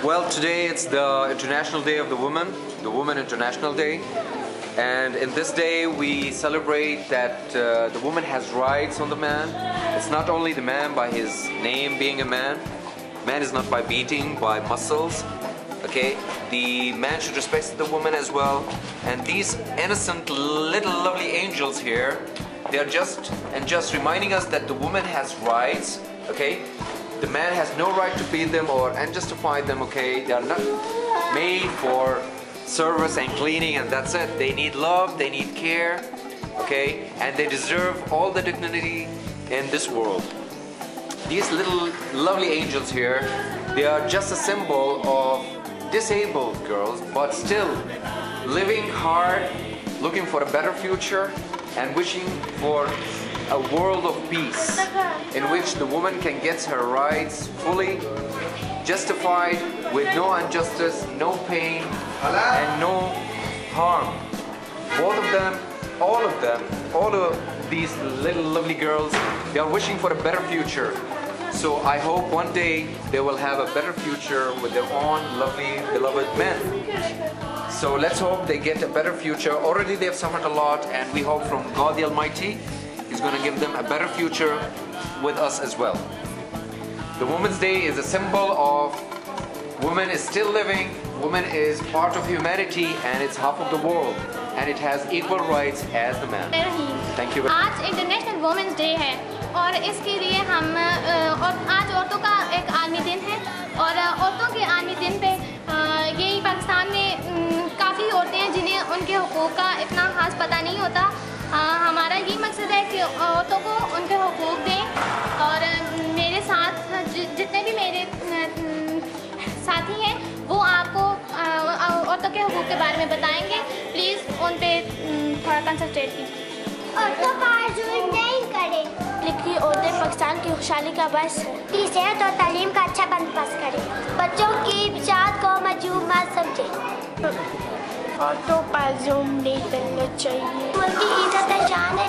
Well, today it's the International Day of the Woman International Day. And in this day we celebrate that the woman has rights on the man. It's not only the man by his name being a man. Man is not by beating, by muscles. Okay, the man should respect the woman as well. And these innocent little lovely angels here, they are just reminding us that the woman has rights. Okay, the man has no right to beat them or unjustify them. Okay, they are not made for service and cleaning and that's it. They need love, they need care, okay, and they deserve all the dignity in this world. These little lovely angels here, they are just a symbol of disabled girls, but still living hard, looking for a better future and wishing for a world of peace in which the woman can get her rights fully justified, with no injustice, no pain and no harm. Both of them, all of these little lovely girls, they are wishing for a better future. So I hope one day they will have a better future with their own lovely beloved men. So let's hope they get a better future. Already they have suffered a lot, and we hope from God the Almighty He's going to give them a better future with us as well. The Women's Day is a symbol of woman is still living, woman is part of humanity and it's half of the world and it has equal rights as the man. Thank you. आज international women's day है और इसके लिए हम और आज औरतों का एक आलमी दिन है और औरतों के आलमी दिन पे यही पाकिस्तान में काफ़ी औरतें हैं जिन्हें उनके हुकूक का इतना खास पता नहीं होता। हमारा ये मकसद है कि औरतों को उनके हुकूक दें और मेरे साथ जितने भी मेरे साथी हैं वो आपको औरतों के हुकूक के बारे में बताएंगे। प्लीज़ उन पे थोड़ा कंसंट्रेट कीजिए। औरतों का जुल्म नहीं करें, लेकिन औरतें पाकिस्तान की खुशहाली का बस है। सेहत और तालीम का अच्छा बंदोबस्त करें, बच्चों की बिचात को मजबूर मत समझें। औरतों पर जुल्म नहीं करना चाहिए। उनकी इज्जत शान है।